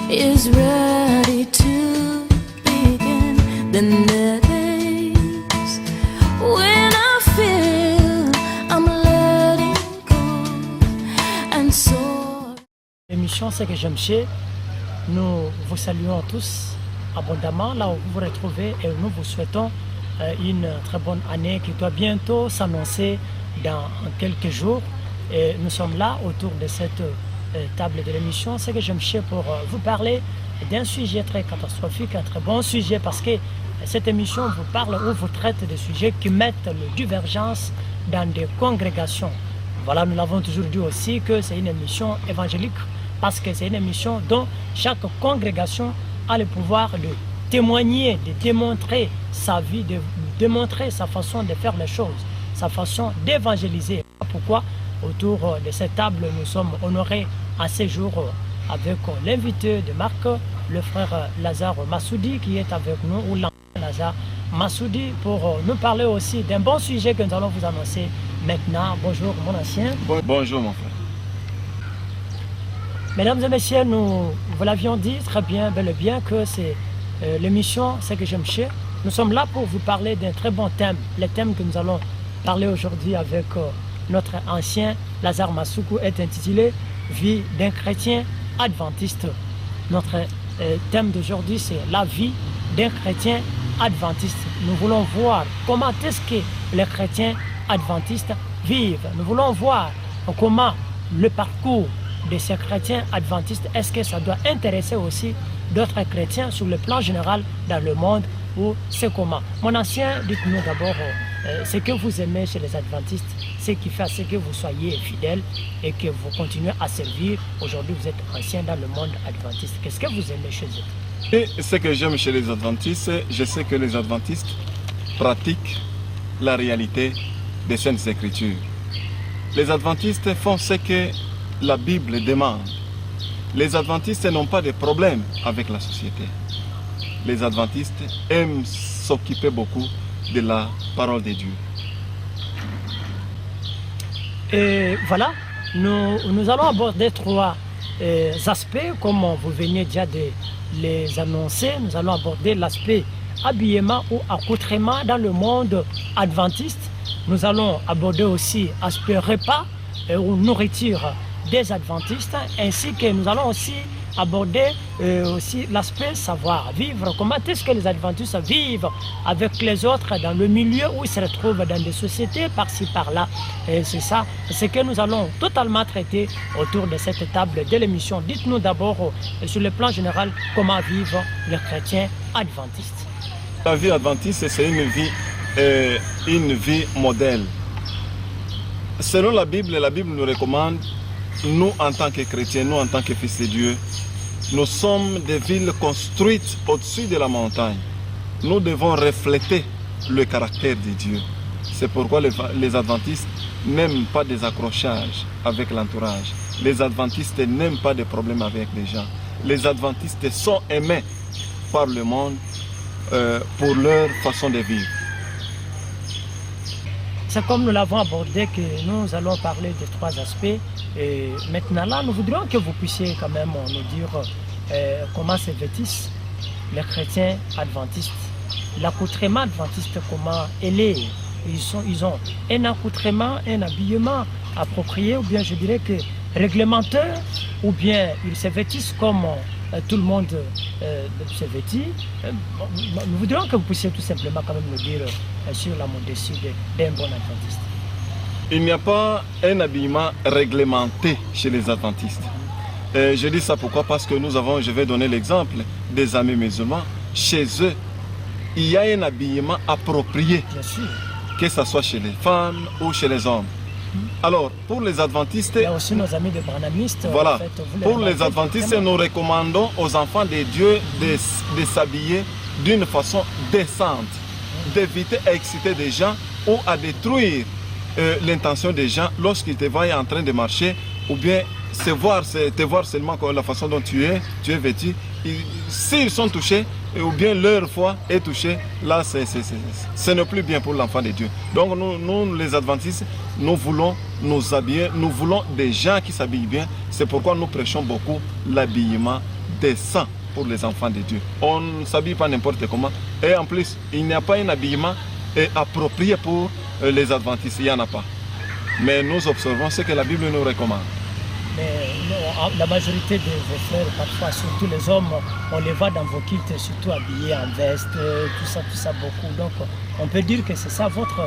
is ready to begin. Then there days when I feel I'm letting go, and so. L'émission C'est que j'aime chez. Nous vous saluons tous abondamment là où vous vous retrouvez et nous vous souhaitons une très bonne année qui doit bientôt s'annoncer dans quelques jours. Et nous sommes là autour de cette table de l'émission C'est que j'aime chez pour vous parler d'un sujet très catastrophique, un très bon sujet parce que cette émission vous parle ou vous traite de sujets qui mettent le divergence dans des congrégations. Voilà, nous l'avons toujours dit aussi que c'est une émission évangélique parce que c'est une émission dont chaque congrégation a le pouvoir de témoigner, de démontrer sa vie, de démontrer sa façon de faire les choses, sa façon d'évangéliser. Pourquoi autour de cette table nous sommes honorés à ce jour avec l'invité de Marc, le frère Lazare Massoudi qui est avec nous, ou l'ancien Lazare Massoudi, pour nous parler aussi d'un bon sujet que nous allons vous annoncer maintenant. Bonjour mon ancien. Bonjour mon frère. Mesdames et messieurs, nous vous l'avions dit très bien, bel et bien que c'est l'émission C'est que j'aime chez. Nous sommes là pour vous parler d'un très bon thème. Le thème que nous allons parler aujourd'hui avec notre ancien Lazare Massoudi est intitulé Vie d'un chrétien adventiste. Notre thème d'aujourd'hui c'est la vie d'un chrétien adventiste. Nous voulons voir comment est-ce que les chrétiens adventistes vivent. Nous voulons voir comment le parcours de ces chrétiens adventistes, est-ce que ça doit intéresser aussi d'autres chrétiens sur le plan général dans le monde ou c'est comment? Mon ancien, dites-nous d'abord ce que vous aimez chez les adventistes, ce qui fait à ce que vous soyez fidèles et que vous continuez à servir. Aujourd'hui, vous êtes ancien dans le monde adventiste. Qu'est-ce que vous aimez chez eux? Et ce que j'aime chez les adventistes, je sais que les adventistes pratiquent la réalité des Saintes Écritures. Les adventistes font ce que la Bible demande. Les adventistes n'ont pas de problème avec la société. Les adventistes aiment s'occuper beaucoup de la parole de Dieu. Et voilà, nous allons aborder trois aspects, comme vous veniez déjà de les annoncer. Nous allons aborder l'aspect habillement ou accoutrement dans le monde adventiste. Nous allons aborder aussi l'aspect repas ou nourriture des adventistes, ainsi que nous allons aussi aborder aussi l'aspect savoir vivre. Comment est-ce que les adventistes vivent avec les autres dans le milieu où ils se retrouvent dans des sociétés par-ci par-là. Et c'est ça, ce que nous allons totalement traiter autour de cette table de l'émission. Dites-nous d'abord sur le plan général comment vivent les chrétiens adventistes. La vie adventiste, c'est une vie modèle. Selon la Bible nous recommande, nous en tant que chrétiens, nous en tant que fils de Dieu, nous sommes des villes construites au-dessus de la montagne. Nous devons refléter le caractère de Dieu. C'est pourquoi les adventistes n'aiment pas des accrochages avec l'entourage. Les adventistes n'aiment pas de problèmes avec les gens. Les adventistes sont aimés par le monde pour leur façon de vivre. C'est comme nous l'avons abordé que nous allons parler de trois aspects. Et maintenant là, nous voudrions que vous puissiez quand même nous dire comment se vêtissent les chrétiens adventistes. L'accoutrement adventiste, comment elle est. Ils ont un accoutrement, un habillement approprié, ou bien je dirais que réglementaire, ou bien ils se vêtissent comme tout le monde se vêtit. Nous voudrions que vous puissiez tout simplement quand même nous dire sur la modestie d'un bon adventiste. Il n'y a pas un habillement réglementé chez les adventistes. Je dis ça pourquoi? Parce que je vais donner l'exemple des amis musulmans. Chez eux, il y a un habillement approprié, que ce soit chez les femmes ou chez les hommes. Alors, pour les adventistes, il y a aussi nos amis de branhamistes. Voilà, en fait, pour les adventistes, nous recommandons aux enfants de Dieu de s'habiller d'une façon décente, d'éviter à exciter des gens ou à détruire l'intention des gens lorsqu'ils te voient en train de marcher ou bien te voir seulement comme la façon dont tu es vêtu. S'ils sont touchés, ou bien leur foi est touchée, là, ce n'est plus bien pour l'enfant de Dieu. Donc nous, les adventistes, nous voulons nous habiller, nous voulons des gens qui s'habillent bien. C'est pourquoi nous prêchons beaucoup l'habillement décent pour les enfants de Dieu. On ne s'habille pas n'importe comment. Et en plus, il n'y a pas un habillement approprié pour les adventistes. Il n'y en a pas. Mais nous observons ce que la Bible nous recommande. Mais non, la majorité de vos frères, parfois, surtout les hommes, on les voit dans vos cultes, surtout habillés en veste, tout ça beaucoup. Donc, on peut dire que c'est ça votre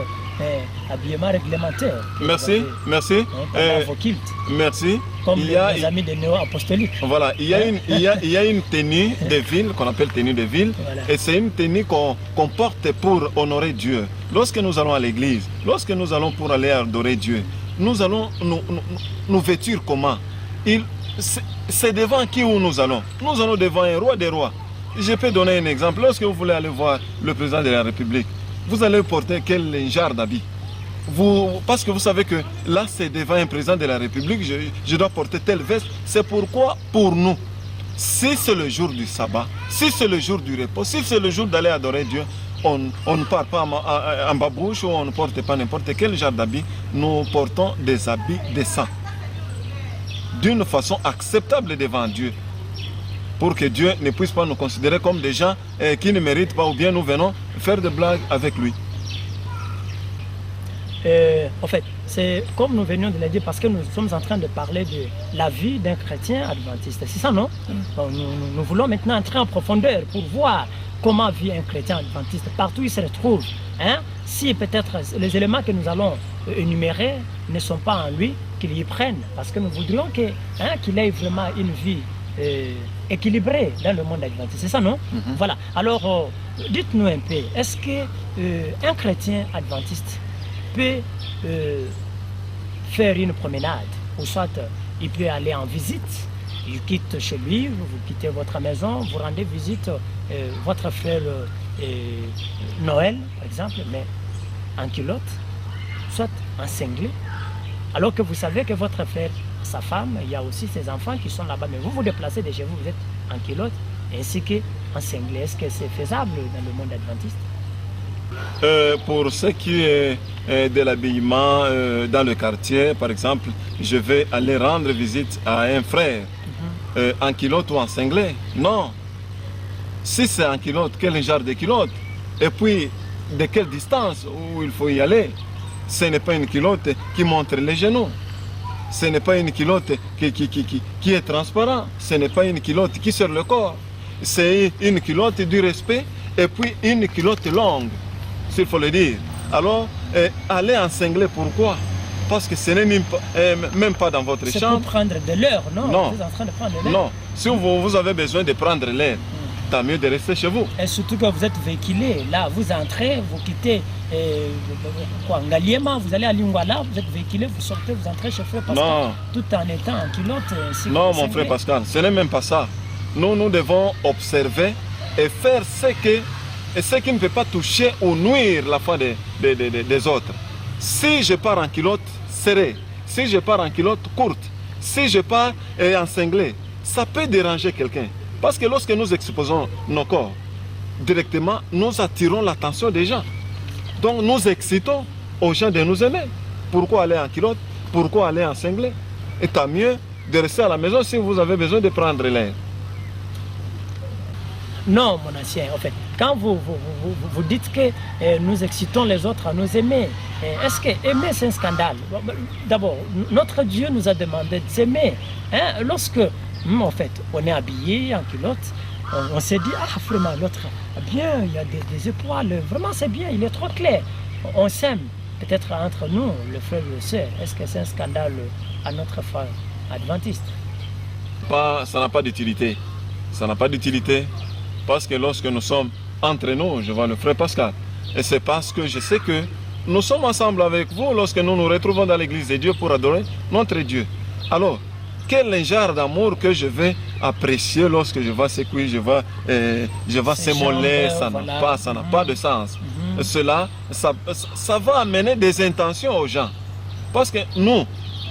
habillement réglementaire. Merci, merci. Dans vos cultes. Merci. Comme les amis des néo-apostoliques. Voilà, il y a une tenue de ville qu'on appelle tenue de ville. Voilà. Et c'est une tenue qu'on porte pour honorer Dieu. Lorsque nous allons à l'église, lorsque nous allons pour aller adorer Dieu, nous allons nous vêtir comment? C'est devant qui où nous allons? Nous allons devant un roi des rois. Je peux donner un exemple. Lorsque vous voulez aller voir le président de la République, vous allez porter quel genre d'habit? Parce que vous savez que là, c'est devant un président de la République, je dois porter telle veste. C'est pourquoi, pour nous, si c'est le jour du sabbat, si c'est le jour du repos, si c'est le jour d'aller adorer Dieu, on ne part pas en babouche ou on ne porte pas n'importe quel genre d'habit. Nous portons des habits décents, d'une façon acceptable devant Dieu, pour que Dieu ne puisse pas nous considérer comme des gens qui ne méritent pas, ou bien nous venons faire des blagues avec lui. En fait, c'est comme nous venions de le dire, parce que nous sommes en train de parler de la vie d'un chrétien adventiste. C'est ça, non? Donc, nous voulons maintenant entrer en profondeur pour voir comment vit un chrétien adventiste, partout où il se retrouve. Hein? Si peut-être les éléments que nous allons énumérer ne sont pas en lui, qu'il y prenne, parce que nous voudrions qu'il ait vraiment une vie équilibrée dans le monde adventiste. C'est ça, non? Voilà. Alors, dites-nous un peu, est-ce qu'un chrétien adventiste peut faire une promenade, ou soit il peut aller en visite, il quitte chez lui, vous quittez votre maison, vous rendez visite votre frère Noël, par exemple, mais en culotte, soit en cinglet, alors que vous savez que votre frère, sa femme, il y a aussi ses enfants qui sont là-bas, mais vous vous déplacez de chez vous, vous êtes en culotte, ainsi qu'en cinglet. Est-ce que c'est faisable dans le monde adventiste? Pour ce qui est de l'habillement dans le quartier, par exemple, je vais aller rendre visite à un frère en culotte ou en cinglet. Non. Si c'est en culotte, quel genre de culotte? Et puis, de quelle distance où il faut y aller? Ce n'est pas une culotte qui montre les genoux. Ce n'est pas une culotte qui est transparente. Ce n'est pas une culotte qui serre le corps. C'est une culotte du respect et puis une culotte longue, s'il faut le dire. Alors, aller en cinglet, pourquoi? Parce que ce n'est même pas dans votre chambre. C'est pour prendre de l'air, non? Non. Vous êtes en train de prendre de l'air. Non. Si vous avez besoin de prendre l'air, tant mieux de rester chez vous. Et surtout que vous êtes véhiculé. Là, vous entrez, vous quittez Ngaliema, vous allez à Lingwala, vous êtes véhiculé, vous sortez, vous entrez chez frère Pascal. Non. Tout en étant en culotte. Non, mon frère Pascal, ce n'est même pas ça. Nous devons observer et faire ce qui ne peut pas toucher ou nuire la foi des autres. Si je pars en culotte serrée, si je pars en culotte courte, si je pars en cinglet, ça peut déranger quelqu'un. Parce que lorsque nous exposons nos corps, directement, nous attirons l'attention des gens. Donc nous excitons aux gens de nous aimer. Pourquoi aller en culotte? Pourquoi aller en cinglet? Et tant mieux de rester à la maison si vous avez besoin de prendre l'air. Non, mon ancien, en fait, quand vous dites que nous excitons les autres à nous aimer, est-ce que aimer c'est un scandale? D'abord, notre Dieu nous a demandé de s'aimer. Hein? Lorsque, en fait, on est habillé en culotte, on s'est dit, ah vraiment, l'autre, bien, il y a des étoiles, vraiment c'est bien, il est trop clair. On s'aime, peut-être entre nous, le frère et le sœur. Est-ce que c'est un scandale à notre foi adventiste? Ça n'a pas d'utilité. Ça n'a pas d'utilité. Parce que lorsque nous sommes entre nous, je vois le frère Pascal, et c'est parce que je sais que nous sommes ensemble avec vous lorsque nous nous retrouvons dans l'église de Dieu pour adorer notre Dieu. Alors, quel genre d'amour que je vais apprécier lorsque je vois ce cuir, je vois ces mollets, ça n'a pas de sens. Cela, ça va amener des intentions aux gens. Parce que nous,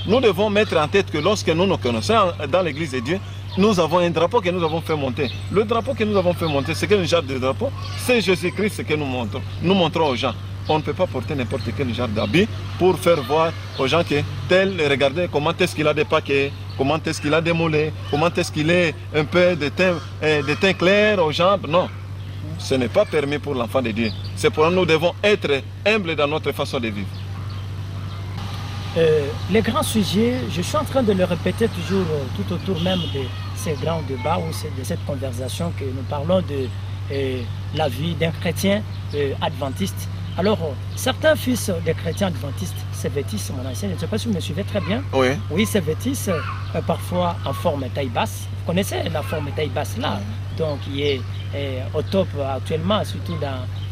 Nous devons mettre en tête que lorsque nous nous connaissons dans l'église de Dieu, nous avons un drapeau que nous avons fait monter. Le drapeau que nous avons fait monter, c'est quel genre de drapeau? C'est Jésus-Christ que nous montrons. Nous montrons aux gens. On ne peut pas porter n'importe quel genre d'habit pour faire voir aux gens que tel, regardez comment est-ce qu'il a des paquets, comment est-ce qu'il a des mollets, comment est-ce qu'il est un peu de teint clair aux jambes. Non, ce n'est pas permis pour l'enfant de Dieu. C'est pourquoi nous devons être humbles dans notre façon de vivre. Les grands sujets, je suis en train de le répéter toujours tout autour même de ces grands débats ou de cette conversation que nous parlons de la vie d'un chrétien adventiste. Alors, certains fils des chrétiens adventistes se vêtissent, mon ancien, je ne sais pas si vous me suivez très bien. Oui. Oui, se vêtissent parfois en forme taille basse. Vous connaissez la forme taille basse là, donc qui est au top actuellement, surtout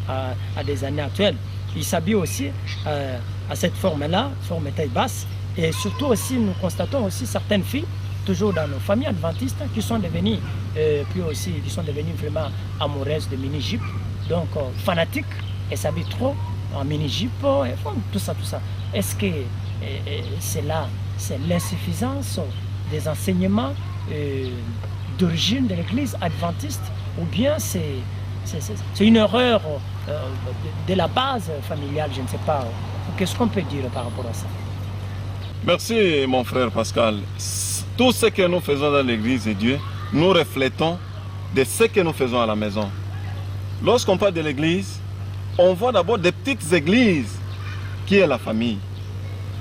à des années actuelles. Ils s'habillent aussi à cette forme-là, forme taille basse. Et surtout aussi, nous constatons aussi certaines filles, toujours dans nos familles adventistes, qui sont devenues, puis aussi, qui sont devenues vraiment amoureuses de mini-jupes, donc fanatiques. Elles s'habillent trop en mini-jupe, tout ça, tout ça. Est-ce que c'est là, c'est l'insuffisance des enseignements d'origine de l'église adventiste, ou bien c'est une erreur de la base familiale, je ne sais pas. Qu'est-ce qu'on peut dire par rapport à ça? Merci mon frère Pascal. Tout ce que nous faisons dans l'église de Dieu, nous reflétons de ce que nous faisons à la maison. Lorsqu'on parle de l'église, on voit d'abord des petites églises qui est la famille.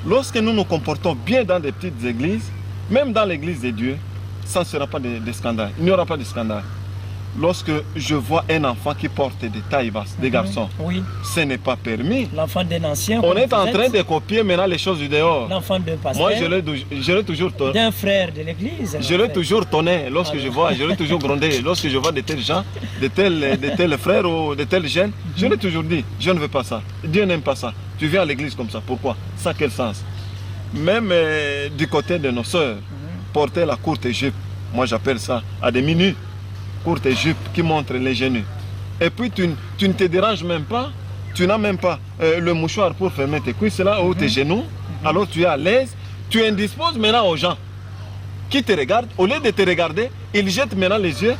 Lorsque nous nous comportons bien dans des petites églises, même dans l'église de Dieu, ça ne sera pas de scandale. Il n'y aura pas de scandale. Lorsque je vois un enfant qui porte des tailles basses, des garçons, oui, ce n'est pas permis. L'enfant d'un ancien. On est en train de copier maintenant les choses du dehors. L'enfant d'un pasteur. Moi, je l'ai toujours tourné. D'un frère de l'église. Je l'ai toujours tonné lorsque je vois, je l'ai toujours grondé. Lorsque je vois de tels gens, de tels frères ou de tels jeunes, je l'ai toujours dit, je ne veux pas ça. Dieu n'aime pas ça. Tu viens à l'église comme ça, pourquoi? Ça, quel sens? Même du côté de nos sœurs, porter la courte jupe, moi j'appelle ça à des minutes. Courte jupe qui montre les genoux. Et puis tu ne te déranges même pas, tu n'as même pas le mouchoir pour fermer tes cuisses là ou tes genoux. Alors tu es à l'aise, tu indisposes maintenant aux gens qui te regardent. Au lieu de te regarder, ils jettent maintenant les yeux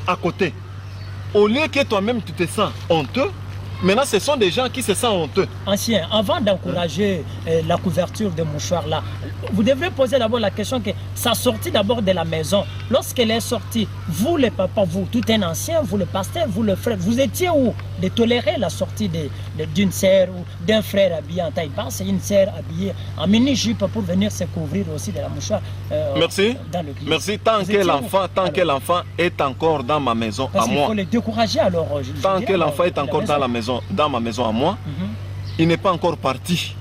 à côté. Au lieu que toi-même tu te sens honteux, maintenant ce sont des gens qui se sentent honteux. Ancien, avant d'encourager la couverture de mouchoir là, vous devrez poser d'abord la question que ça sortit d'abord de la maison. Lorsqu'elle est sortie, vous les papas, vous, tout un ancien, vous le pasteur, vous le frère, vous étiez où de tolérer la sortie d'une sœur ou d'un frère habillé en taille basse et une sœur habillée en mini-jupe pour venir se couvrir aussi de la mouchoir merci. Dans l'église. Merci. Tant que l'enfant est encore dans ma maison à moi. Il faut le décourager alors. Tant que l'enfant est encore dans la maison, dans ma maison à moi, il n'est pas encore parti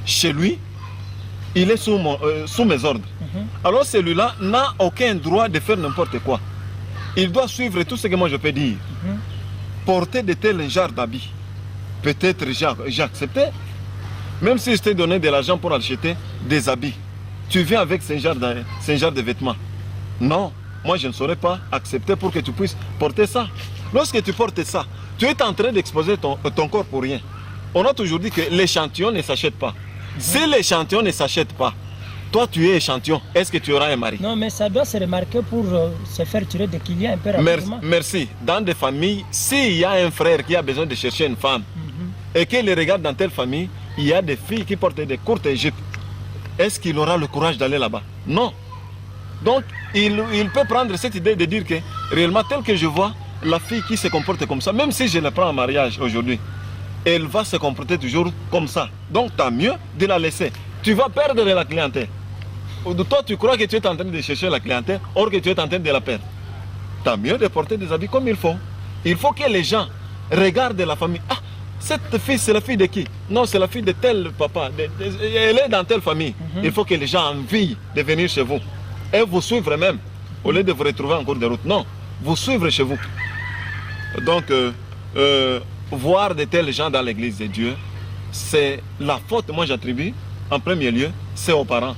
chez lui, il est sous mes ordres. Alors celui-là n'a aucun droit de faire n'importe quoi. Il doit suivre tout ce que moi je peux dire. Porter de tels genres d'habits, peut-être j'ai accepté, même si je t'ai donné de l'argent pour acheter des habits, tu viens avec ce genre de vêtements. Non, moi je ne saurais pas accepter pour que tu puisses porter ça. Lorsque tu portes ça, tu es en train d'exposer ton corps pour rien. On a toujours dit que l'échantillon ne s'achète pas. Si l'échantillon ne s'achète pas, toi tu es échantillon, est-ce que tu auras un mari? Non, mais ça doit se remarquer pour se faire tirer des clients un peu rapidement. Merci. Dans des familles, s'il y a un frère qui a besoin de chercher une femme et qu'il regarde dans telle famille, il y a des filles qui portent des courtes jupes. Est-ce qu'il aura le courage d'aller là-bas? Non. Donc, il peut prendre cette idée de dire que réellement, tel que je vois, la fille qui se comporte comme ça, même si je la prends en mariage aujourd'hui, elle va se comporter toujours comme ça. Donc, tant mieux de la laisser. Tu vas perdre la clientèle. Toi, tu crois que tu es en train de chercher la clientèle, or que tu es en train de la perdre. Tant mieux de porter des habits comme il faut. Il faut que les gens regardent la famille. Ah, cette fille, c'est la fille de qui? Non, c'est la fille de tel papa. Elle est dans telle famille. Il faut que les gens envient de venir chez vous. Et vous suivre même, au lieu de vous retrouver en cours de route. Non, vous suivre chez vous. Donc, voir de tels gens dans l'église de Dieu, c'est la faute, moi j'attribue, en premier lieu, c'est aux parents.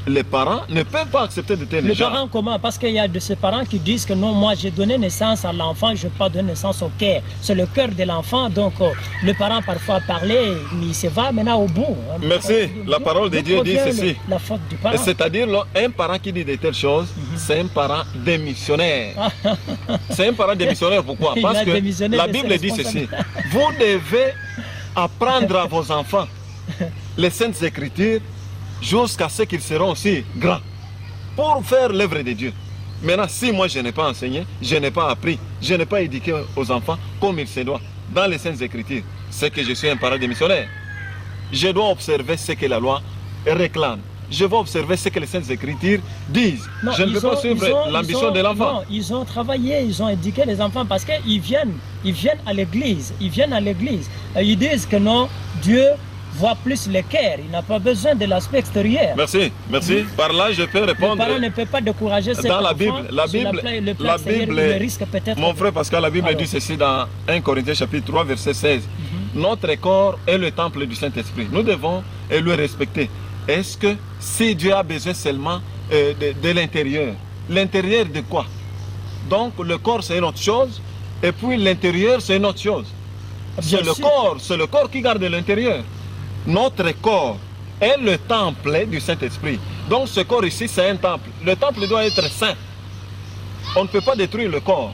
les parents ne peuvent pas accepter de tels Les gens. parents comment? Parce qu'il y a de ces parents qui disent que non, moi j'ai donné naissance à l'enfant, je ne vais pas donner naissance au cœur. C'est le cœur de l'enfant, donc le parent parfois parlait, mais il se va maintenant au bout. Merci. La parole de Dieu dit ceci. La faute du parent. C'est-à-dire, un parent qui dit de telles choses, c'est un parent démissionnaire. C'est un parent démissionnaire. Pourquoi? Il Parce a que démissionné la de Bible ses dit ceci. responsabilités. Vous devez apprendre à vos enfants les Saintes Écritures jusqu'à ce qu'ils seront aussi grands pour faire l'œuvre de Dieu. Maintenant, si moi je n'ai pas enseigné, je n'ai pas appris, je n'ai pas éduqué aux enfants comme il se doit dans les Saintes Écritures, c'est que je suis un parent démissionnaire. Je dois observer ce que la loi réclame. Je vais observer ce que les Saintes Écritures disent. Non, je ne peux pas suivre l'ambition de l'enfant. Non, ils ont travaillé, ils ont éduqué les enfants parce qu'ils viennent à l'église. Ils viennent à l'église. Ils disent que non, Dieu voit plus le cœur. Il n'a pas besoin de l'aspect extérieur. Merci, merci. Par là, je peux Le répondre. parent ne peut pas décourager ses Dans enfants la Bible, la Bible, risque peut-être. mon frère Pascal, la Bible Alors. dit ceci dans 1 Corinthiens chapitre 3, verset 16. Notre corps est le temple du Saint-Esprit. Nous devons le respecter. Est-ce que si Dieu a besoin seulement de l'intérieur, l'intérieur de quoi? Donc le corps c'est une autre chose, et puis l'intérieur c'est une autre chose. Bien C'est le corps qui garde l'intérieur. Notre corps est le temple du Saint-Esprit. Donc ce corps ici c'est un temple. Le temple doit être saint. On ne peut pas détruire le corps.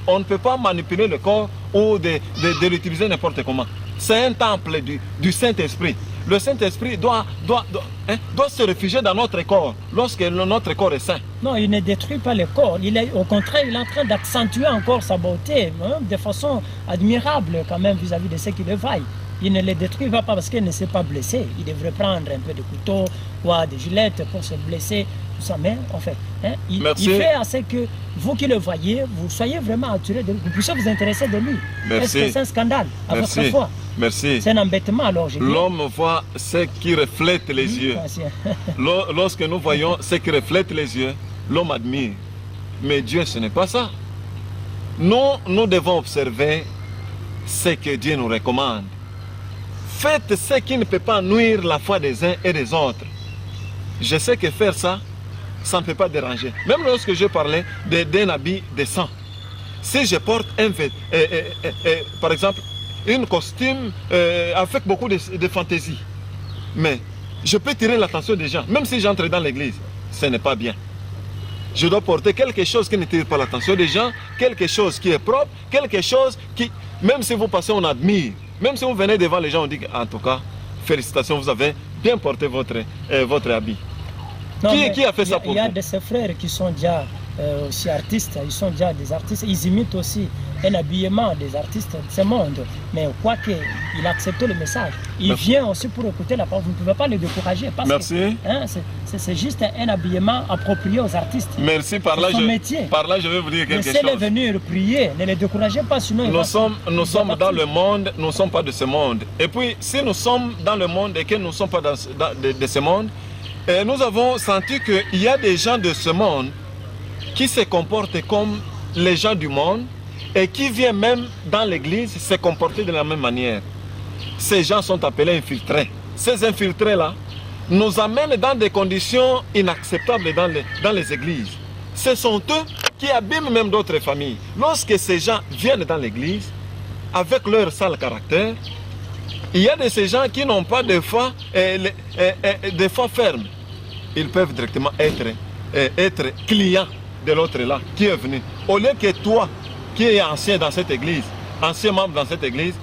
On ne peut pas manipuler le corps ou de l'utiliser n'importe comment. C'est un temple du Saint-Esprit. Le Saint-Esprit doit se réfugier dans notre corps lorsque notre corps est saint. Non, il ne détruit pas le corps. Au contraire, il est en train d'accentuer encore sa beauté, hein, de façon admirable quand même vis-à-vis de ceux qui le voient. Il ne les détruit pas parce qu'il ne s'est pas blessé. Il devrait prendre un peu de couteau ou des gilettes pour se blesser, tout ça. Mais en fait, hein, il fait à ce que vous qui le voyez, vous soyez vraiment attirés de lui, vous puissiez vous intéresser de lui. Est-ce que c'est un scandale à votre foi? Merci. C'est un embêtement alors. L'homme voit ce qui reflète les yeux. Lorsque nous voyons ce qui reflète les yeux, l'homme admire. Mais Dieu, ce n'est pas ça. Nous devons observer ce que Dieu nous recommande. Faites ce qui ne peut pas nuire la foi des uns et des autres. Je sais que faire ça, ça ne peut pas déranger. Même lorsque je parlais d'un habit décent. Si je porte par exemple, un costume avec beaucoup de fantaisie, mais je peux tirer l'attention des gens, même si j'entre dans l'église, ce n'est pas bien. Je dois porter quelque chose qui ne tire pas l'attention des gens, quelque chose qui est propre, quelque chose qui, même si vous passez, on admire. Même si vous venez devant les gens, on dit en tout cas, félicitations, vous avez bien porté votre habit. Non, qui a fait ça pour vous? Il y a de ces frères qui sont déjà aussi artistes, ils sont déjà des artistes, ils imitent aussi un habillement des artistes de ce monde. Mais quoi qu'il a accepté le message, il vient aussi pour écouter la parole. Vous ne pouvez pas le décourager. Parce Merci. Que, hein, c'est juste un habillement approprié aux artistes. Merci. Par là, je vais vous dire quelque chose. Laissez-les venir prier, ne les découragez pas, sinon nous sommes dans le monde, nous ne sommes pas de ce monde. Et puis, si nous sommes dans le monde et que nous ne sommes pas de ce monde, nous avons senti qu'il y a des gens de ce monde qui se comportent comme les gens du monde et qui viennent même dans l'église se comporter de la même manière. Ces gens sont appelés infiltrés. Ces infiltrés-là nous amènent dans des conditions inacceptables dans les églises. Ce sont eux qui abîment même d'autres familles. Lorsque ces gens viennent dans l'église, avec leur sale caractère, il y a de ces gens qui n'ont pas de foi ferme. Ils peuvent directement être clients de l'autre là, qui est venu. Au lieu que toi, qui es ancien dans cette église, ancien membre dans cette église,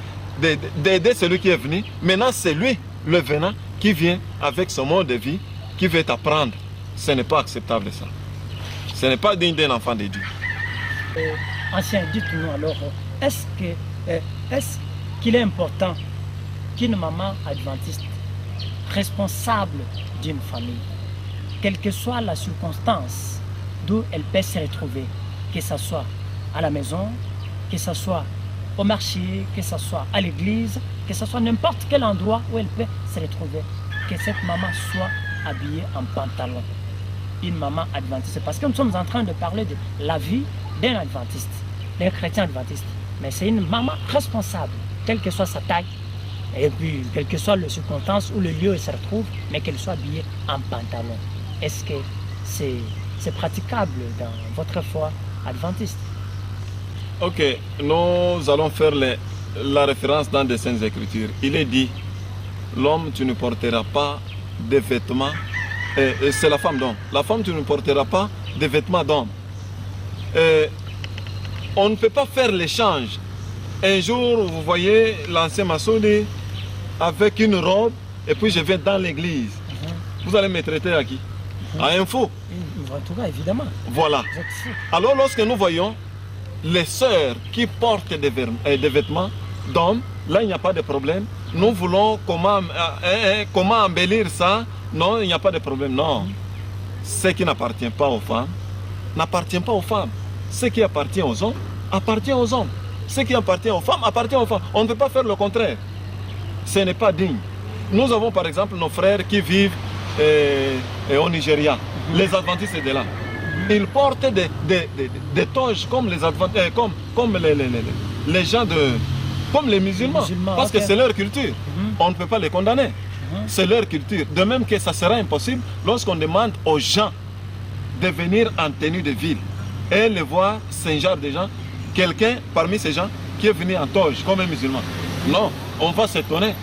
d'aider celui qui est venu, maintenant c'est lui, le venant, qui vient avec son mode de vie, qui veut t'apprendre. Ce n'est pas acceptable ça. Ce n'est pas digne d'un enfant de Dieu. Ancien, dites-nous alors, est-ce qu'il est important qu'une maman adventiste, responsable d'une famille, quelle que soit la circonstance d'où elle peut se retrouver, que ce soit à la maison, que ce soit au marché, que ce soit à l'église, que ce soit n'importe quel endroit où elle peut se retrouver, que cette maman soit habillée en pantalon. Une maman adventiste. Parce que nous sommes en train de parler de la vie d'un adventiste, d'un chrétien adventiste. Mais c'est une maman responsable, quelle que soit sa taille, et puis quelle que soit la circonstance ou le lieu où elle se retrouve, mais qu'elle soit habillée en pantalon. est-ce que c'est praticable dans votre foi adventiste? Ok, nous allons faire la référence dans des Saintes Écritures. Il est dit, l'homme, tu ne porteras pas de vêtements, c'est la femme d'homme. La femme, tu ne porteras pas de vêtements d'homme. On ne peut pas faire l'échange. Un jour, vous voyez l'ancien Massoudi avec une robe, et puis je vais dans l'église. Vous allez me traiter à qui? À un faux. En tout cas, évidemment. Voilà. Vous êtes fou. Alors lorsque nous voyons les sœurs qui portent des vêtements d'hommes, là il n'y a pas de problème. Nous voulons comment embellir ça. Non, il n'y a pas de problème. Non. Ce qui n'appartient pas aux femmes, n'appartient pas aux femmes. Ce qui appartient aux hommes, appartient aux hommes. Ce qui appartient aux femmes, appartient aux femmes. On ne peut pas faire le contraire. Ce n'est pas digne. Nous avons par exemple nos frères qui vivent au Nigeria, les adventistes de là. Ils portent des toges comme les adventistes, comme les gens comme les musulmans, parce que c'est leur culture. On ne peut pas les condamner. C'est leur culture. De même que ça sera impossible lorsqu'on demande aux gens de venir en tenue de ville et les voir, ce genre de gens, quelqu'un parmi ces gens qui est venu en toge comme un musulman. Non, on va s'étonner.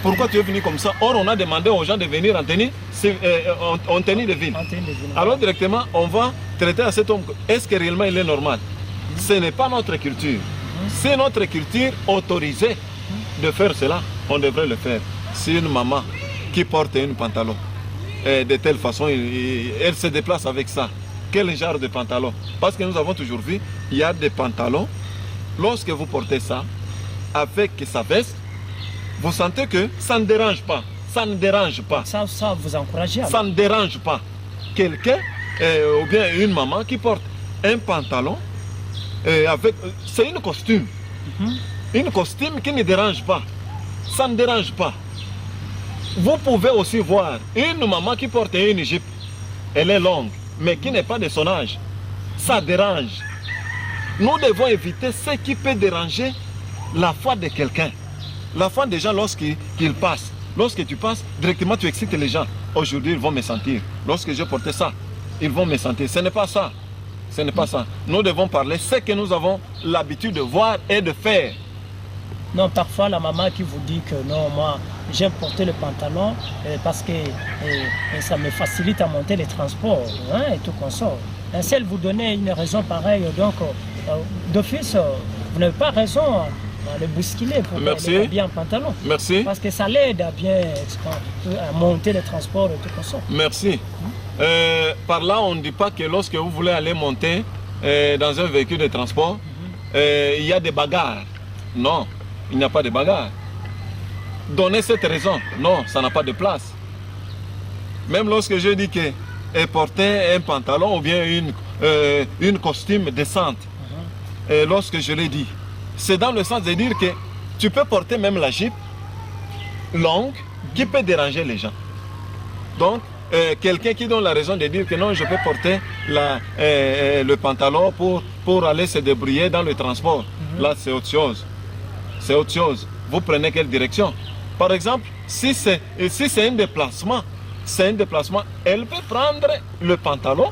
Pourquoi tu es venu comme ça? Or, on a demandé aux gens de venir en tenue de ville. Alors, directement, on va traiter à cet homme. Est-ce que réellement il est normal? Ce n'est pas notre culture. C'est notre culture autorisée de faire cela. On devrait le faire. Si une maman qui porte un pantalon, de telle façon, elle se déplace avec ça. Quel genre de pantalon? Parce que nous avons toujours vu, il y a des pantalons. Lorsque vous portez ça, avec sa veste, vous sentez que ça ne dérange pas. Ça ne dérange pas. Ça vous encourage. Ça ne dérange pas. Quelqu'un, ou bien une maman qui porte un pantalon, c'est une costume. Une costume qui ne dérange pas. Ça ne dérange pas. Vous pouvez aussi voir une maman qui porte une jupe. Elle est longue, mais qui n'est pas de son âge. Ça dérange. Nous devons éviter ce qui peut déranger la foi de quelqu'un. La foi des gens lorsqu'ils passent. Lorsque tu passes, directement tu excites les gens. Aujourd'hui, ils vont me sentir. Lorsque je portais ça, ils vont me sentir. Ce n'est pas ça. Ce n'est pas ça. Nous devons parler ce que nous avons l'habitude de voir et de faire. Non, parfois la maman qui vous dit que non, moi j'aime porter le pantalon parce que ça me facilite à monter les transports et tout consort. Si elle vous donnait une raison pareille, donc d'office, vous n'avez pas raison à le bousculer pour aller bien en pantalon. Merci. Parce que ça l'aide à bien à monter les transports et tout consort. Merci. Par là, on ne dit pas que lorsque vous voulez aller monter dans un véhicule de transport, il y a des bagarres. Non. Il n'y a pas de bagarre. Donnez cette raison. Non, ça n'a pas de place. Même lorsque je dis que porter un pantalon ou bien une costume décente, lorsque je l'ai dit, c'est dans le sens de dire que tu peux porter même la jupe longue qui peut déranger les gens. Donc, quelqu'un qui donne la raison de dire que non, je peux porter le pantalon pour aller se débrouiller dans le transport. Là, c'est autre chose. C'est autre chose. Vous prenez quelle direction? Par exemple, si c'est un déplacement, elle peut prendre le pantalon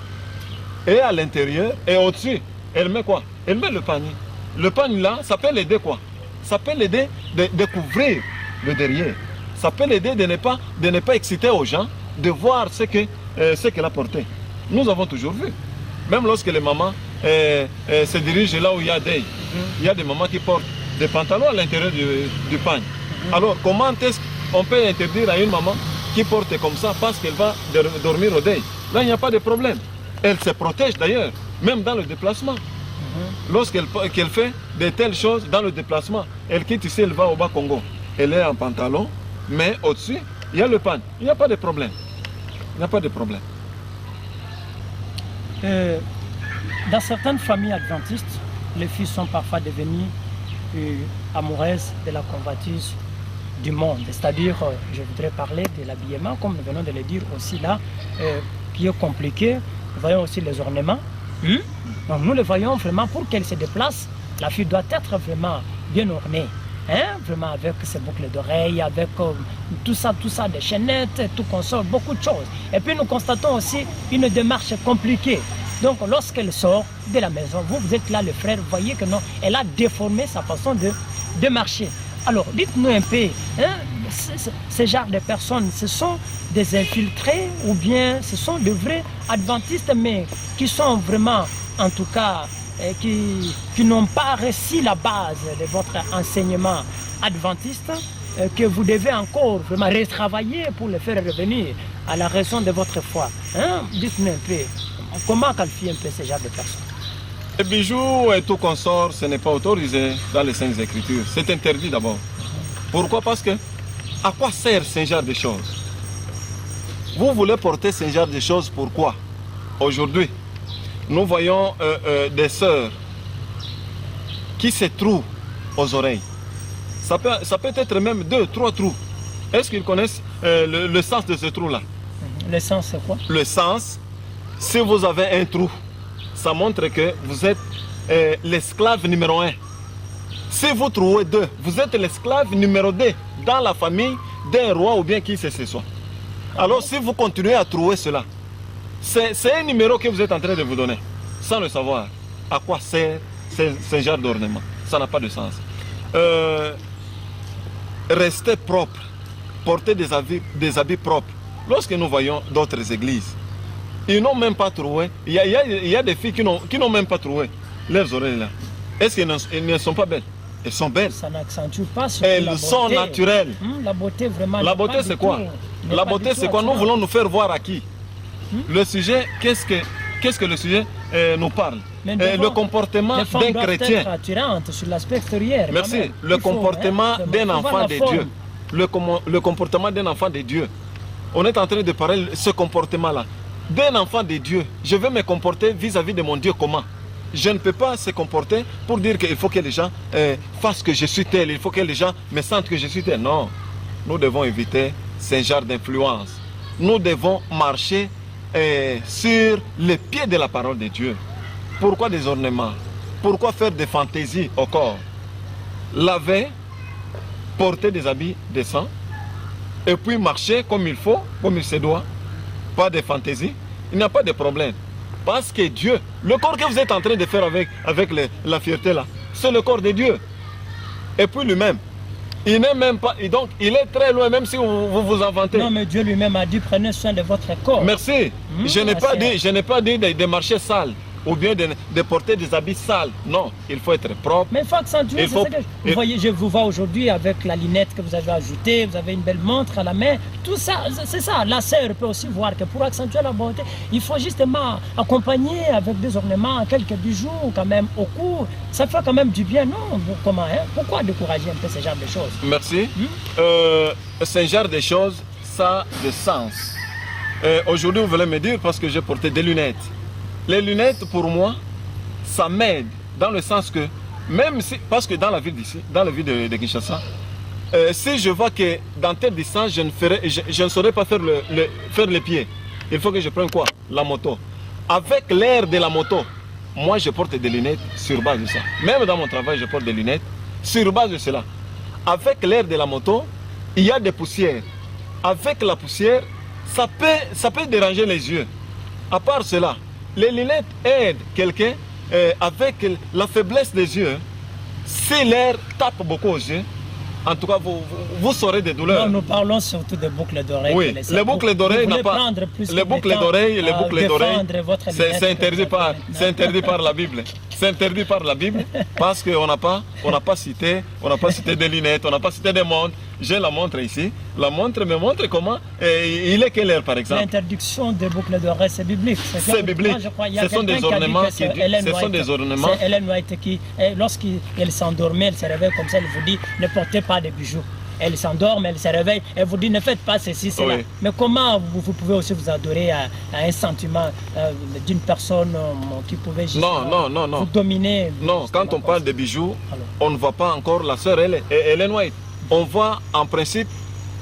et à l'intérieur et au-dessus, elle met quoi? Elle met le panier. Le panier là, ça peut l'aider quoi? Ça peut l'aider de couvrir le derrière. Ça peut l'aider de ne pas exciter aux gens, de voir ce qu'elle a porté. Nous avons toujours vu. Même lorsque les mamans se dirigent là où il y a il y a des mamans qui portent des pantalons à l'intérieur du panier. Alors, comment est-ce qu'on peut interdire à une maman qui porte comme ça parce qu'elle va dormir au deuil? Là, il n'y a pas de problème. Elle se protège d'ailleurs, même dans le déplacement. Lorsqu'elle fait de telles choses dans le déplacement, elle quitte ici, elle va au Bas-Congo. Elle est en pantalon, mais au-dessus, il y a le panier. Il n'y a pas de problème. Il n'y a pas de problème. Dans certaines familles adventistes, les filles sont parfois devenues amoureuses de la convoitise du monde. C'est-à-dire, je voudrais parler de l'habillement, comme nous venons de le dire aussi là, qui est compliqué. Nous voyons aussi les ornements. Donc nous le voyons vraiment, pour qu'elle se déplace, la fille doit être vraiment bien ornée. hein, vraiment avec ses boucles d'oreilles, avec tout ça, des chaînettes, tout consort, beaucoup de choses. Et puis nous constatons aussi une démarche compliquée. Donc lorsqu'elle sort de la maison, vous êtes là, le frère, vous voyez que non, elle a déformé sa façon de marcher. Alors dites-nous un peu, hein, ce genre de personnes, ce sont des infiltrés ou bien ce sont de vrais adventistes, mais qui sont vraiment, en tout cas, qui n'ont pas reçu la base de votre enseignement adventiste, que vous devez encore vraiment retravailler pour le faire revenir à la raison de votre foi. Hein? Dites-nous un peu, comment qualifier un peu ce genre de personnes? Les bijoux et tout consort, ce n'est pas autorisé dans les Saintes Écritures. C'est interdit d'abord. Pourquoi? Parce que, à quoi sert ce genre de choses? Vous voulez porter ce genre de choses, pourquoi? Aujourd'hui, nous voyons des sœurs qui se trouent aux oreilles. Ça peut être même 2, 3 trous. Est-ce qu'ils connaissent le sens de ce trou-là? Le sens, c'est quoi? Le sens, si vous avez un trou, ça montre que vous êtes l'esclave numéro 1. Si vous trouvez 2, vous êtes l'esclave numéro 2 dans la famille d'un roi ou bien qui que ce soit. Alors si vous continuez à trouver cela, c'est un numéro que vous êtes en train de vous donner, sans le savoir. À quoi sert ce genre d'ornement? Ça n'a pas de sens. Restez propre, portez des habits propres. Lorsque nous voyons d'autres églises, ils n'ont même pas trouvé. Il y a des filles qui n'ont même pas trouvé leurs oreilles là. Est-ce qu'elles ne sont pas belles? Elles sont belles. Ça n'accentue pas sur Elles la beauté. sont naturelles. La beauté vraiment. La beauté c'est quoi? La beauté c'est quoi? Nous voulons nous faire voir à qui? Le sujet, qu'est-ce que le sujet nous parle? Le comportement d'un chrétien. Sur l'aspect extérieur. Merci. Le comportement d'un enfant de Dieu. Le comportement d'un enfant de Dieu. On est en train de parler de ce comportement-là. D'un enfant de Dieu, je vais me comporter vis-à-vis de mon Dieu comment? Je ne peux pas se comporter pour dire qu'il faut que les gens fassent que je suis tel, il faut que les gens me sentent que je suis tel. Non, nous devons éviter ce genre d'influence. Nous devons marcher sur les pieds de la parole de Dieu. Pourquoi des ornements? Pourquoi faire des fantaisies au corps? Laver, porter des habits décents, et puis marcher comme il faut, comme il se doit. Pas de fantaisie, il n'y a pas de problème. Parce que Dieu, le corps que vous êtes en train de faire avec la fierté là, c'est le corps de Dieu. Et puis lui-même, il n'est même pas, et donc il est très loin, même si vous inventez. Non, mais Dieu lui-même a dit prenez soin de votre corps. Merci. Je n'ai pas dit de marcher sale ou bien de porter des habits sales. Non, il faut être propre. Mais il faut accentuer. Vous voyez, je vous vois aujourd'hui avec la lunette que vous avez ajoutée, vous avez une belle montre à la main. Tout ça, c'est ça. La sœur peut aussi voir que pour accentuer la beauté, il faut justement accompagner avec des ornements, quelques bijoux quand même au cou. Ça fait quand même du bien, non? Comment, hein? Pourquoi décourager un peu ce genre de choses? Merci. Ce genre de choses, ça a de sens. Aujourd'hui, vous voulez me dire parce que j'ai porté des lunettes. Les lunettes, pour moi, ça m'aide dans le sens que, même si, parce que dans la ville d'ici, dans la ville de Kinshasa, si je vois que dans telle distance, je ne saurais pas faire les pieds, il faut que je prenne quoi? La moto. Avec l'air de la moto, moi je porte des lunettes sur base de ça. Même dans mon travail, je porte des lunettes sur base de cela. Avec l'air de la moto, il y a des poussières. Avec la poussière, ça peut déranger les yeux. À part cela, les lunettes aident quelqu'un avec la faiblesse des yeux. Si l'air tape beaucoup aux yeux, en tout cas, vous saurez des douleurs. Non, nous parlons surtout des boucles d'oreilles. Oui, les boucles d'oreilles n'ont pas. Les boucles d'oreilles, c'est interdit par la Bible. C'est interdit par la Bible parce qu'on n'a pas cité des lunettes, on n'a pas cité des montres. J'ai la montre ici. La montre me montre comment il est quelle heure par exemple. L'interdiction des boucles d'oreilles, c'est biblique. C'est biblique. Ce sont des ornements. C'est Ellen White qui, lorsqu'elle s'endormait, elle se réveille comme ça, elle vous dit ne portez pas de bijoux. Elle s'endort, elle se réveille, elle vous dit ne faites pas ceci, cela. Oui. Mais comment vous pouvez aussi vous adorer à un sentiment d'une personne qui pouvait juste vous dominer? Non, quand on parle de bijoux, on ne voit pas encore la sœur Ellen White. On voit en principe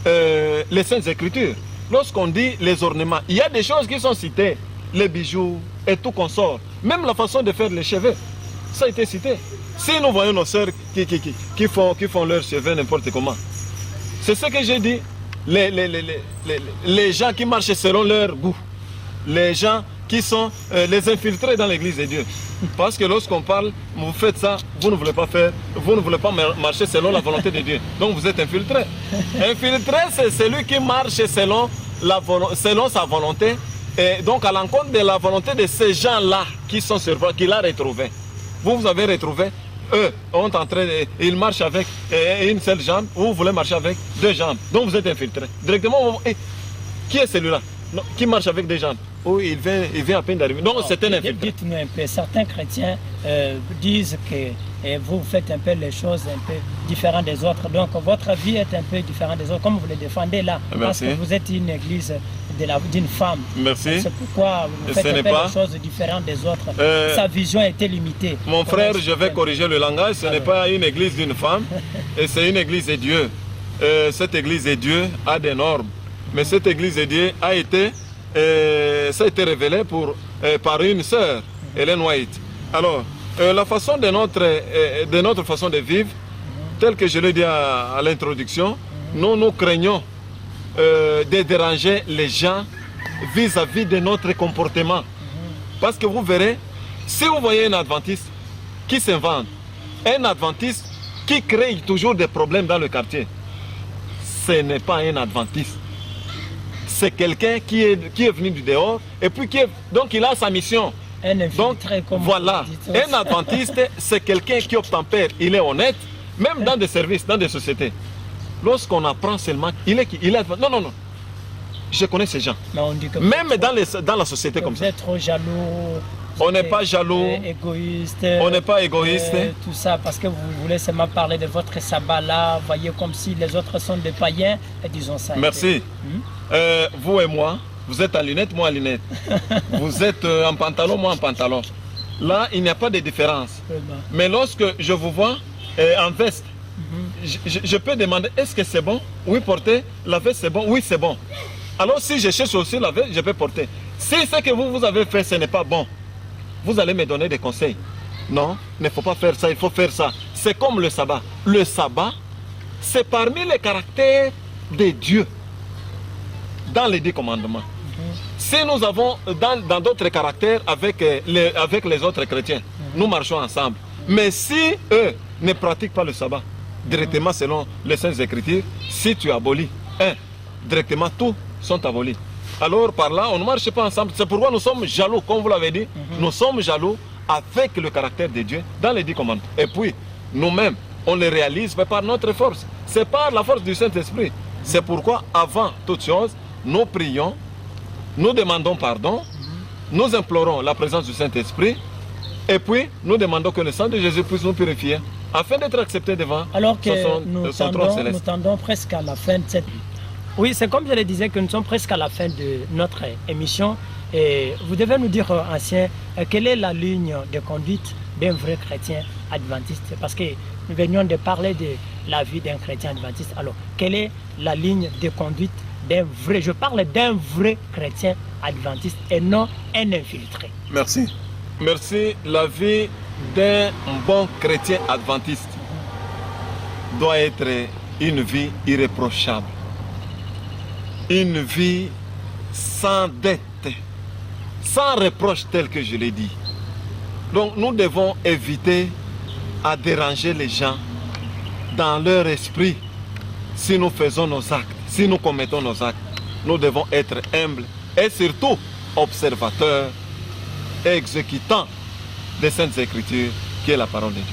les Saintes Écritures. Lorsqu'on dit les ornements, il y a des choses qui sont citées, les bijoux et tout consort. Même la façon de faire les cheveux, ça a été cité. Si nous voyons nos sœurs qui font leur cheveux n'importe comment, c'est ce que j'ai dit. Les gens qui marchent selon leur goût, les gens qui sont les infiltrés dans l'église de Dieu. Parce que lorsqu'on parle, vous faites ça, vous ne voulez pas marcher selon la volonté de Dieu. Donc vous êtes infiltré. Infiltré, c'est celui qui marche selon sa volonté. Et donc à l'encontre de la volonté de ces gens-là qui sont sur qu'il a retrouvé. Vous avez retrouvé, eux ils marchent avec une seule jambe, vous voulez marcher avec deux jambes. Donc vous êtes infiltré. Directement, qui est celui-là qui marche avec deux jambes? Oui, il vient à peine d'arriver. Non, c'est un infiltré. Dites-nous un peu, certains chrétiens disent que vous faites un peu les choses un peu différentes des autres. Donc votre vie est un peu différente des autres, comme vous le défendez là. Merci. Parce que vous êtes une église d'une femme. Merci. C'est pourquoi vous faites un peu des choses différentes des autres. Sa vision était limitée. Mon frère, je vais corriger le langage. Ce n'est pas une église d'une femme, et c'est une église de Dieu. Cette église de Dieu a des normes. Mais cette église de Dieu a été... ça a été révélé par une sœur, Ellen White. Alors, la façon de notre façon de vivre, telle que je l'ai dit à l'introduction, nous craignons de déranger les gens vis-à-vis de notre comportement. Parce que vous verrez, si vous voyez un adventiste qui s'invente, un adventiste qui crée toujours des problèmes dans le quartier, ce n'est pas un adventiste. C'est quelqu'un qui est venu du dehors et puis donc il a sa mission. Donc voilà, un adventiste, c'est quelqu'un qui obtempère, il est honnête, même dans des services, dans des sociétés. Lorsqu'on apprend seulement, il est adventiste. Non, je connais ces gens. On dit que même dans la société comme ça. Vous êtes trop jaloux. On n'est pas jaloux. Égoïste. On n'est pas égoïste. Tout ça parce que vous voulez seulement parler de votre sabbat là, voyez comme si les autres sont des païens, et disons ça. Merci. Vous et moi, vous êtes en lunettes, moi en lunettes. Vous êtes en pantalon, moi en pantalon. Là, il n'y a pas de différence. Mais lorsque je vous vois en veste, je peux demander, est-ce que c'est bon? Oui, porter la veste, c'est bon? Oui, c'est bon. Alors, si je cherche aussi la veste, je peux porter. Si ce que vous avez fait, ce n'est pas bon, vous allez me donner des conseils. Non, il ne faut pas faire ça, il faut faire ça. C'est comme le sabbat. Le sabbat, c'est parmi les caractères de Dieu dans les 10 commandements. Si nous avons dans d'autres caractères avec les autres chrétiens, nous marchons ensemble. Mais si eux ne pratiquent pas le sabbat, directement selon les Saintes Écritures, si tu abolis directement tous sont abolis. Alors par là, on ne marche pas ensemble. C'est pourquoi nous sommes jaloux, comme vous l'avez dit. Nous sommes jaloux avec le caractère de Dieu dans les 10 commandements. Et puis, nous-mêmes, on les réalise par notre force. C'est par la force du Saint-Esprit. C'est pourquoi, avant toute chose, nous prions, nous demandons pardon, nous implorons la présence du Saint-Esprit, et puis nous demandons que le sang de Jésus puisse nous purifier, afin d'être acceptés devant son trône céleste. Nous tendons presque à la fin de cette... Oui, c'est comme je le disais que nous sommes presque à la fin de notre émission. Et vous devez nous dire, ancien, quelle est la ligne de conduite d'un vrai chrétien adventiste? Parce que nous venions de parler de la vie d'un chrétien adventiste. Alors, quelle est la ligne de conduite d'un vrai, je parle d'un vrai chrétien adventiste et non un infiltré? Merci. Merci. La vie d'un bon chrétien adventiste doit être une vie irréprochable. Une vie sans dette, sans reproche tel que je l'ai dit. Donc nous devons éviter à déranger les gens dans leur esprit si nous faisons nos actes, si nous commettons nos actes. Nous devons être humbles et surtout observateurs et exécutants des Saintes Écritures qui est la parole de Dieu.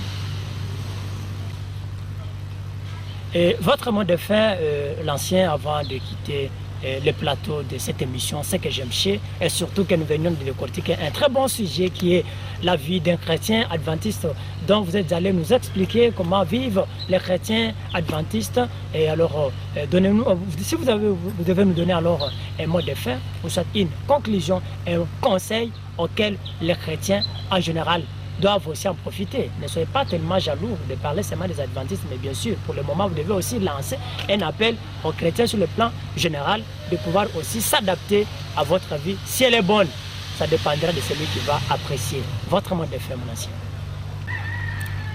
Et votre mot de fin, l'ancien, avant de quitter le plateau de cette émission, c'est que j'aime chier, et surtout que nous venions de décortiquer un très bon sujet qui est la vie d'un chrétien adventiste. Donc vous êtes allé nous expliquer comment vivent les chrétiens adventistes. Et alors, donnez-nous, si vous devez nous donner alors un mot de fin, ou soit une conclusion, un conseil auquel les chrétiens en général doivent aussi en profiter. Ne soyez pas tellement jaloux de parler seulement des adventistes, mais bien sûr, pour le moment, vous devez aussi lancer un appel aux chrétiens sur le plan général de pouvoir aussi s'adapter à votre vie. Si elle est bonne, ça dépendra de celui qui va apprécier votre mode de faire, mon ancien.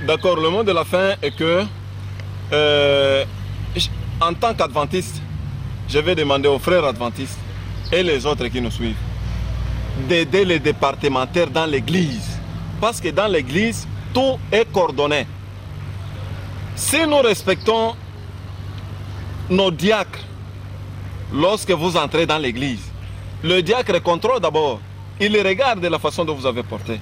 D'accord, le mot de la fin est que, en tant qu'adventiste, je vais demander aux frères adventistes et les autres qui nous suivent d'aider les départementaires dans l'église. Parce que dans l'église, tout est coordonné. Si nous respectons nos diacres, lorsque vous entrez dans l'église, le diacre contrôle d'abord. Il regarde la façon dont vous avez porté.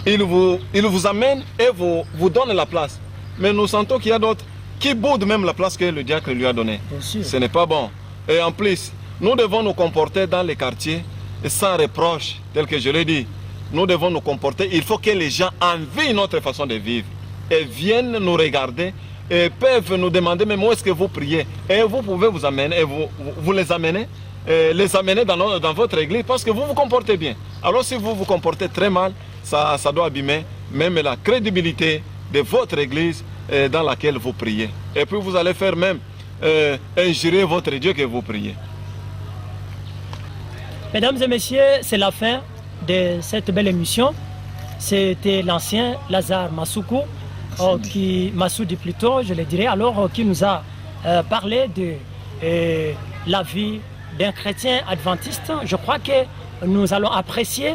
Il vous amène et vous donne la place. Mais nous sentons qu'il y a d'autres qui boudent même la place que le diacre lui a donnée. Ce n'est pas bon. Et en plus, nous devons nous comporter dans les quartiers sans reproche, tel que je l'ai dit. Nous devons nous comporter. Il faut que les gens envient notre façon de vivre et viennent nous regarder et peuvent nous demander même où est-ce que vous priez. Et vous pouvez vous amener, et vous les amener dans votre église parce que vous vous comportez bien. Alors si vous vous comportez très mal, ça doit abîmer même la crédibilité de votre église dans laquelle vous priez. Et puis vous allez faire même injurer votre Dieu que vous priez. Mesdames et messieurs, c'est la fin de cette belle émission. C'était l'ancien Lazare Massoukou, Massoudi plutôt, je le dirais, alors qui nous a parlé de la vie d'un chrétien adventiste. Je crois que nous allons apprécier,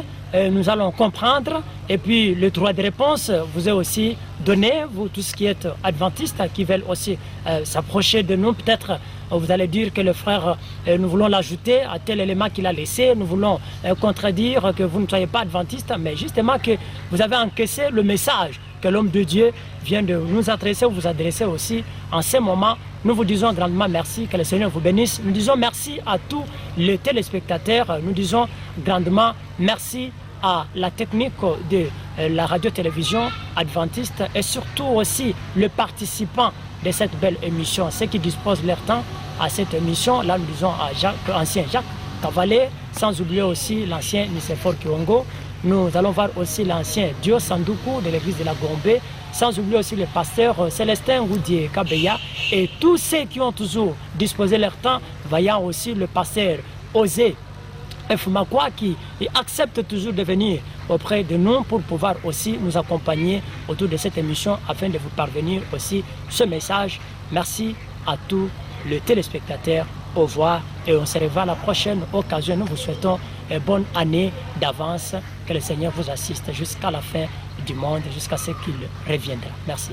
nous allons comprendre, et puis le droit de réponse vous est aussi donné, vous tous qui êtes adventistes, qui veulent aussi s'approcher de nous. Peut-être vous allez dire que le frère, nous voulons l'ajouter à tel élément qu'il a laissé, nous voulons contredire que vous ne soyez pas adventiste, mais justement que vous avez encaissé le message que l'homme de Dieu vient de nous adresser, vous adresser aussi en ce moment. Nous vous disons grandement merci, que le Seigneur vous bénisse. Nous disons merci à tous les téléspectateurs. Nous disons grandement merci à la technique de la radio-télévision adventiste et surtout aussi les participants de cette belle émission, ceux qui disposent leur temps à cette émission. Là, nous disons à ancien Jacques Cavalet, sans oublier aussi l'ancien Nicéphore Kiongo. Nous allons voir aussi l'ancien Dio Sandoukou de l'église de la Gombe, sans oublier aussi le pasteur Célestin Goudier Kabeya et tous ceux qui ont toujours disposé leur temps, voyant aussi le pasteur Osé Fumakwa qui accepte toujours de venir auprès de nous pour pouvoir aussi nous accompagner autour de cette émission afin de vous parvenir aussi ce message. Merci à tous les téléspectateurs. Au revoir et on se revoit à la prochaine occasion. Nous vous souhaitons une bonne année d'avance. Que le Seigneur vous assiste jusqu'à la fin du monde, jusqu'à ce qu'il reviendra. Merci.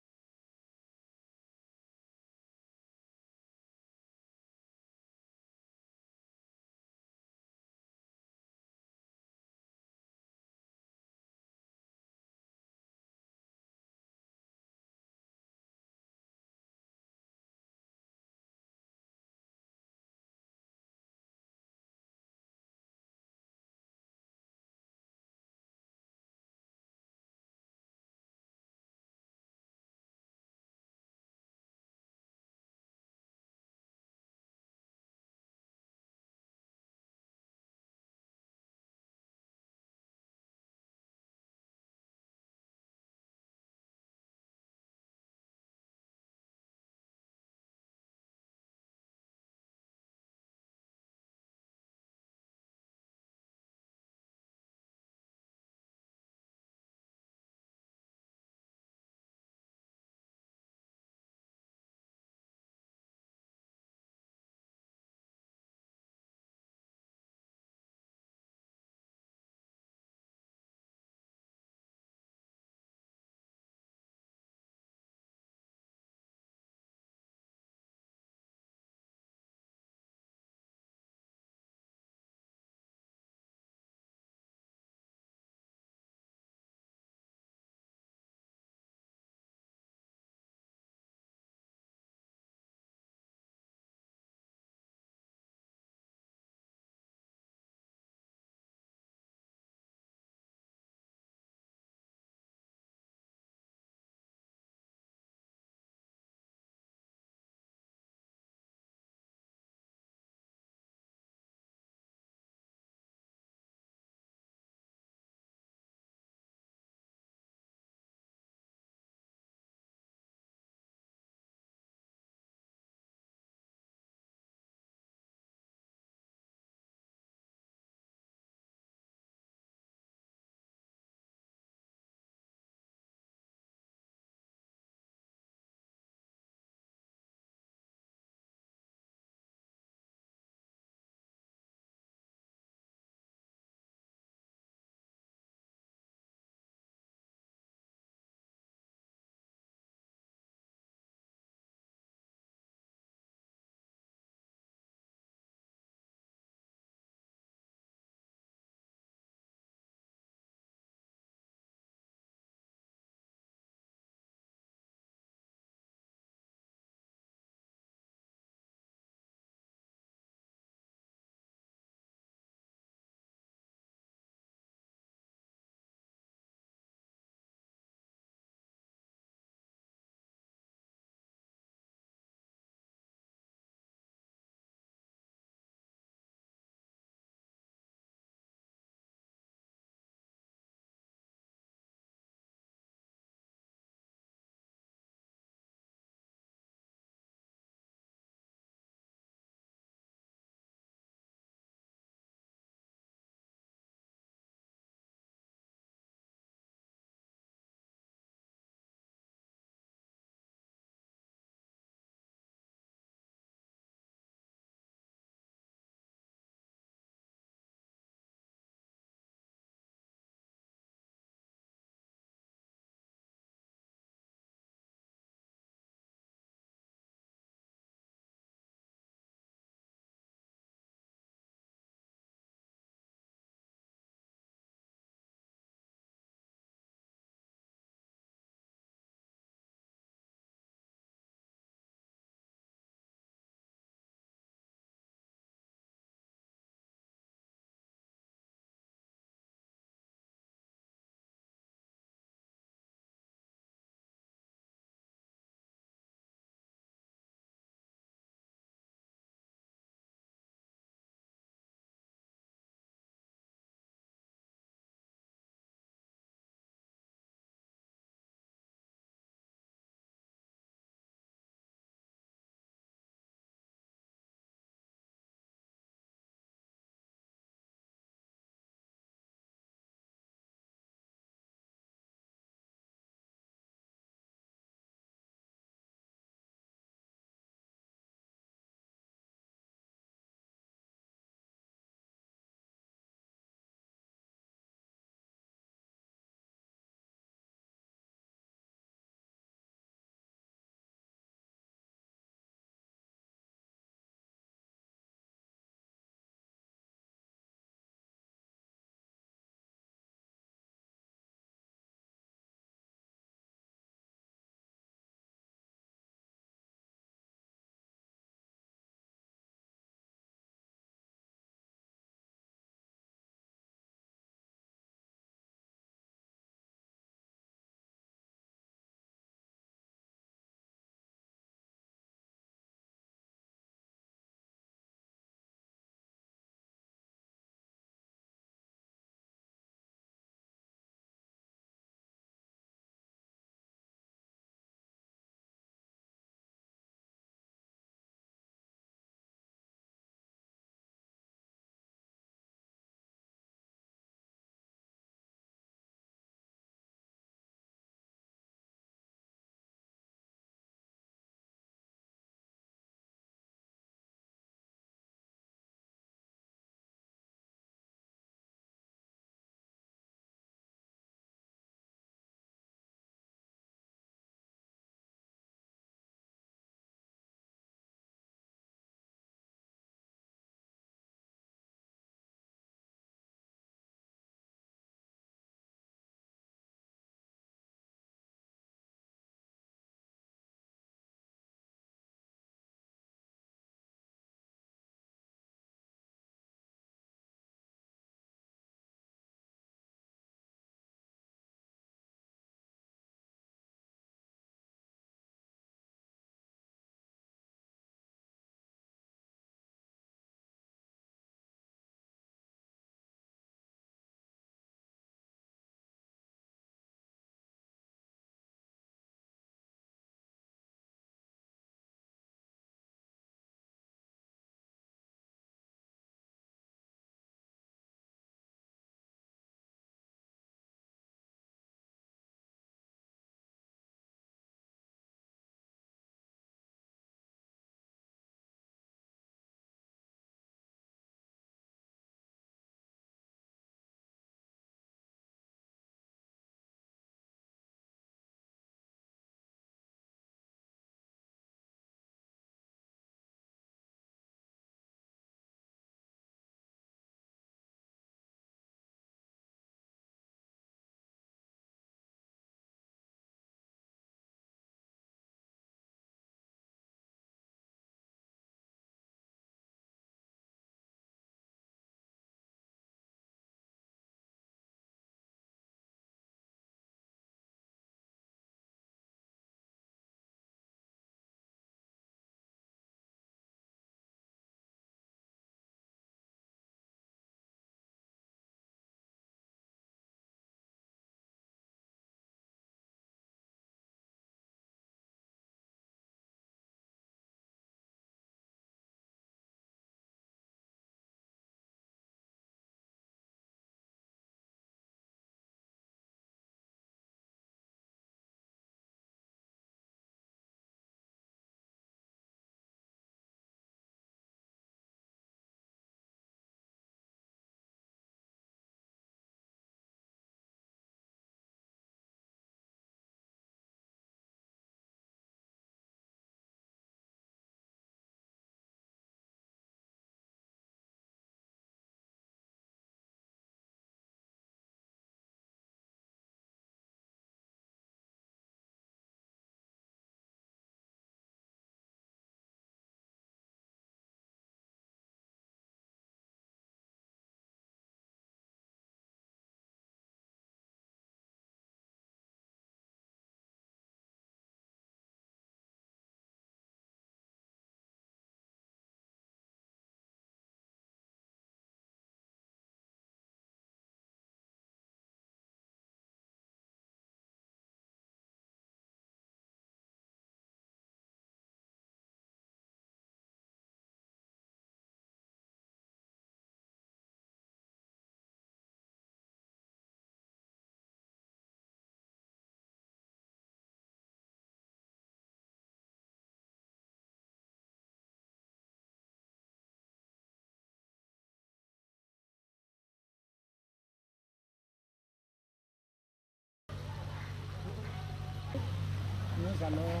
allons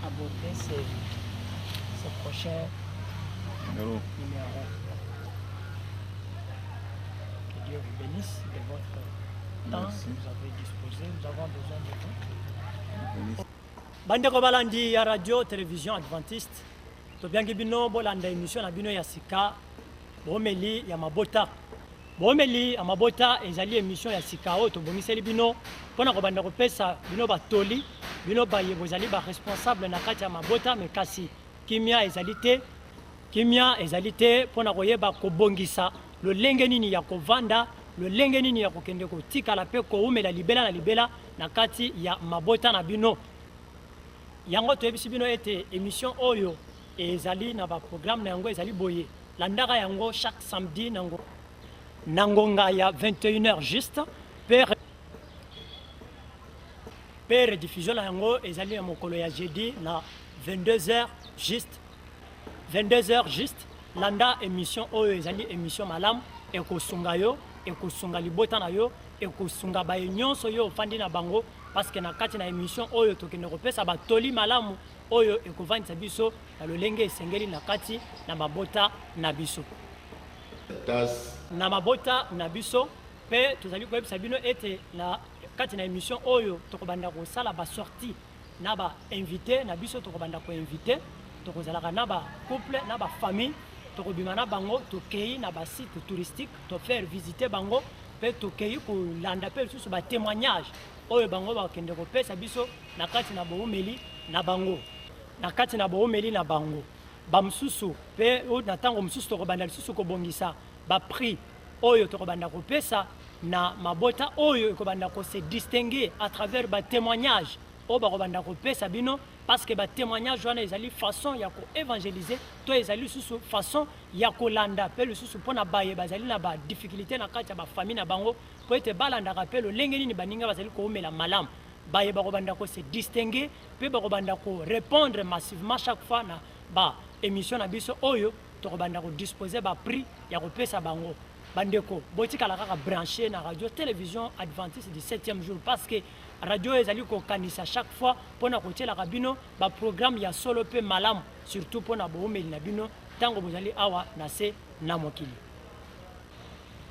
aborder ce prochain numéro. Que Dieu vous bénisse de votre temps que vous avez disposé. Nous avons besoin de vous. Bandeko balandi ya radio télévision adventiste tobiangi bino bolanda émission na bino ya sika bomeli ya mabota ezali émission ya sika oyo tobongiseli bino mpona kobanda kopesa bino batoli bino baye bozali responsable na kati ya mabota me kasi kimia ezali te mpona koyeba kobongisa lolenge nini ya kovanda lolenge nini ya kokende kotikala mpe koumela libela na libela na kati ya mabota na bino. Yango toyebisi bino ete émission oyo ezali na ba programme na yango ezali boye landaka yango chaque samedi nangonga ya 21h juste per rediffusion na yango ezali ya mokolo ya jeudi na 22h juste landa émission oyo ezali émission malamu ekosunga yo ekosunga libota na yo ekosunga baye nyonso yo ofandi na bango parce que na kati na émission oyo tokende kopesa batoli malamu oyo ekovandisa biso na lolenge esengeli na kati na mabota na biso pe tozali koyebisa bino ete na kati na émission oyo tokobanda kosala basortie na bainvité na biso tokobanda koinvité tokozalaka na bacouple na bafamille tokobima na bango tokei na basite touristique tofaire visiter bango mpe tokei kolanda mpe lisusu batémoignage oyo bango bakende kopesa biso na kati na boumeli na bango bamosusu mpe na ntango mosusu tokobanda lisusu kobongisa baprix oyo tokobanda kopesa na mabota oyo ekobanda kose distinguer à travers batémoignage oyo bakobanda kopesa bino parce que batémoignage wana ezali façon ya koévangéliser to ezali lisusu façon ya kolanda mpe lisusu mpona baye bazali na badifficulté na kati ya bafamille na bango po ete balandaka mpe lolenge nini baninga bazali koumela malamu baye bakobanda kose distinguer mpe bakobanda korépondre massivement chaque fois na baémission na biso oyo tokobanda kodisposer baprix ya kopesa bango. Bandeko botikala kaka branché na radio télévision adventiste du 7e jour parce que radio ezali kokanisa chaque fois pona kotielaka bino baprogramme ya solo mpe malamu surtout pona boumeli na bino ntango bozali awa na se na mokili.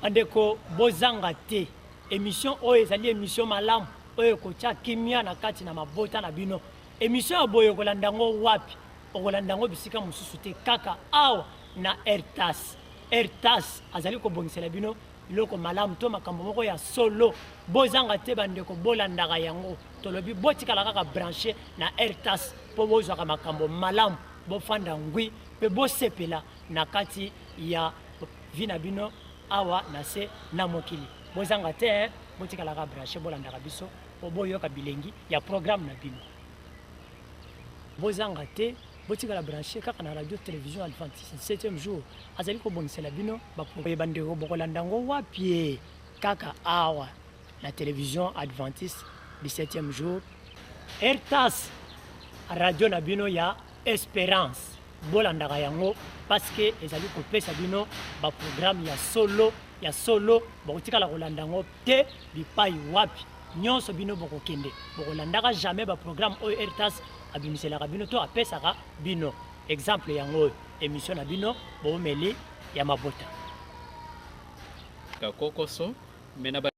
Bandeko bozanga te émission oyo ezali émission malamu oyo kotia kimia na kati na mabota na bino émission ya boyo kolandango wapi okolandango bisika mosusu te kaka awa na Ertas azali kobongisela bino biloko malamu to makambo moko ya solo bozanga te bandeko bolandaka yango tolobi botikala kaka branché na Ertas po bozwaka makambo malamu bofanda ngwi pe bosepela na kati ya vina bino awa na se na mokili bozanga te botikala kaka branché bolandaka biso po boyoka bilengi ya programme na bino bozanga te botikala branché kaka na radio télévision adventiste 7e jour azali kobongisela bino bandeko bokolandango wapi kaka awa na télévision adventiste 17e jour Ertas radio na bino ya espérance bolandaka yango parce que ezali kopesa bino baprogramme ya solo bokotikala kolandango te bipai wapi nyonso bino bokokende bokolandaka jamais baprogramme oyo Ertas abimiselaka bino to apesaka bino exemple yango émission na bino boumeli ya mabota kakokoso mena